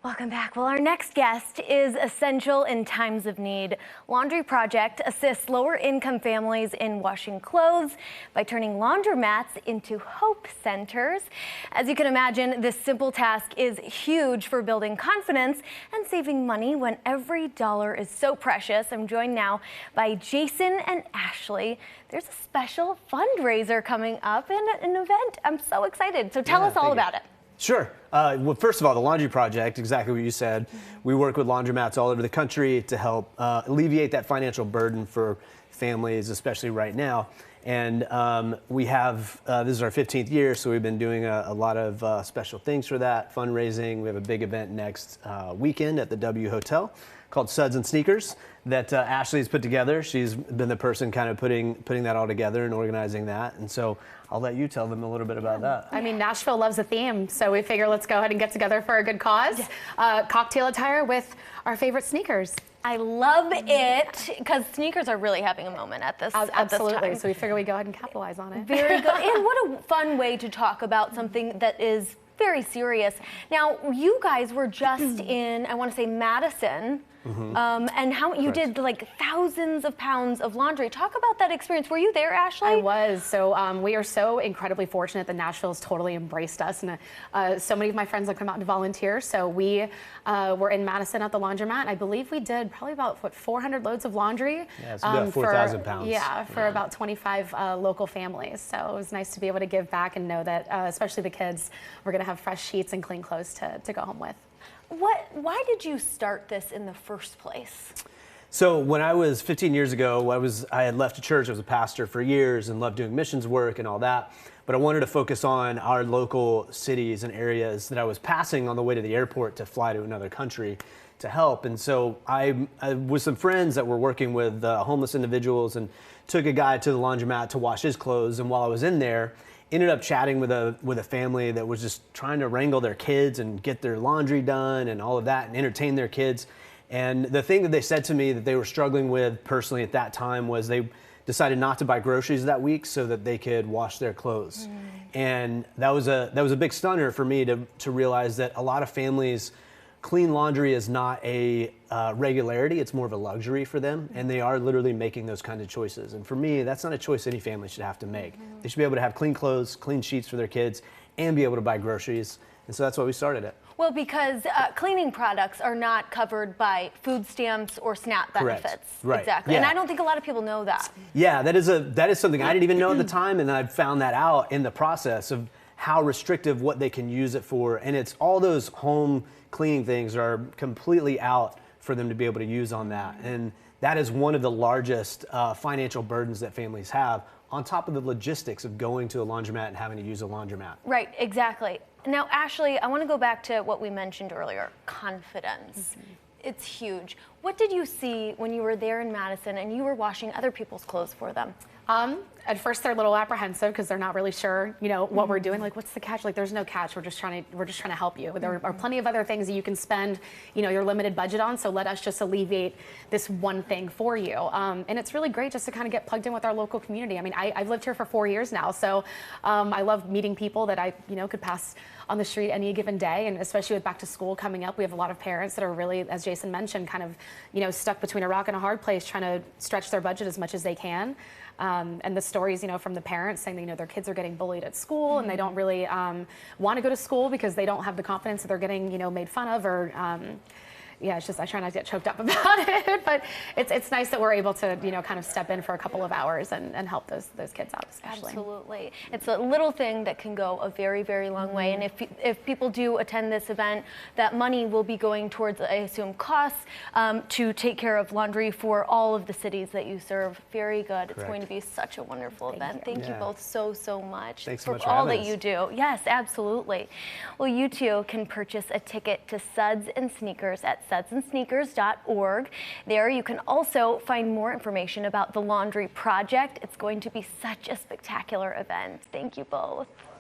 Welcome back. Well, our next guest is essential in times of need. Laundry Project assists lower-income families in washing clothes by turning laundromats into hope centers. As you can imagine, this simple task is huge for building confidence and saving money when every dollar is so precious. I'm joined now by Jason and Ashley. There's a special fundraiser coming up and an event. I'm so excited. So tell us all about it. Sure. Well, first of all, the Laundry Project, exactly what you said. We work with laundromats all over the country to help alleviate that financial burden for families, especially right now. And we have, this is our 15th year, so we've been doing a lot of special things for that, fundraising. We have a big event next weekend at the W Hotel called Suds Sneakers that Ashley's put together. She's been the person kind of putting that all together and organizing that. And so I'll let you tell them a little bit about that. I mean, Nashville loves a theme, so we figure let's go ahead and get together for a good cause. Cocktail attire with our favorite sneakers. I love it because sneakers are really having a moment at this Absolutely. time. So we figure we go ahead and capitalize on it. Very good. And what a fun way to talk about something that is very serious. Now, you guys were just in, I want to say, Madison. And how you did like thousands of pounds of laundry. Talk about that experience. Were you there, Ashley? I was. So we are so incredibly fortunate that Nashville's totally embraced us, and so many of my friends have come out to volunteer. So we were in Madison at the laundromat, and I believe we did probably about 400 loads of laundry. Yeah, it's about 4,000 pounds. Yeah, for about 25 local families. So it was nice to be able to give back and know that, especially the kids, we're going to have fresh sheets and clean clothes to go home with. Why did you start this in the first place? So when I was 15 years ago, I had left a church. I was a pastor for years and loved doing missions work and all that. But I wanted to focus on our local cities and areas that I was passing on the way to the airport to fly to another country to help. And so I with some friends that were working with homeless individuals and took a guy to the laundromat to wash his clothes. And while I was in there, ended up chatting with a family that was just trying to wrangle their kids and get their laundry done and all of that and entertain their kids. And the thing that they said to me that they were struggling with personally at that time was they decided not to buy groceries that week so that they could wash their clothes. And that was a big stunner for me to realize that a lot of families, clean laundry is not a regularity, it's more of a luxury for them, and they are literally making those kinds of choices. And for me, that's not a choice any family should have to make. They should be able to have clean clothes, clean sheets for their kids, and be able to buy groceries. And so that's why we started it. Well, because cleaning products are not covered by food stamps or SNAP benefits. Correct. Right. Exactly. Yeah. And I don't think a lot of people know that. Yeah, that is something I didn't even know at the time, and I found that out in the process of how restrictive what they can use it for. And it's all those home cleaning things are completely out for them to be able to use on that. And that is one of the largest financial burdens that families have, on top of the logistics of going to a laundromat and having to use a laundromat. Right, exactly. Now, Ashley, I want to go back to what we mentioned earlier, confidence. It's huge. What did you see when you were there in Madison and you were washing other people's clothes for them? At first they're a little apprehensive because they're not really sure, what we're doing. Like, what's the catch? Like, there's no catch. We're just trying to help you. There are plenty of other things that you can spend, your limited budget on. So let us just alleviate this one thing for you. And it's really great just to kind of get plugged in with our local community. I mean, I've lived here for 4 years now, so I love meeting people that I, could pass on the street any given day. And especially with back to school coming up, we have a lot of parents that are really, as Jason mentioned, kind of, stuck between a rock and a hard place, trying to stretch their budget as much as they can. And the stories, from the parents saying that, their kids are getting bullied at school and they don't really want to go to school because they don't have the confidence that they're getting, made fun of or, yeah, it's just, I try not to get choked up about it, but it's nice that we're able to, kind of step in for a couple of hours and help those kids out, especially. Absolutely. It's a little thing that can go a very, very long way. And if people do attend this event, that money will be going towards, I assume, costs to take care of laundry for all of the cities that you serve. Very good. Correct. It's going to be such a wonderful event. Thank you Yeah. both so much Thanks so for much for all having that us. you do. Yes, absolutely. Well, you too can purchase a ticket to Suds and Sneakers at sudsandsneakers.org. There you can also find more information about the Laundry Project. It's going to be such a spectacular event. Thank you both.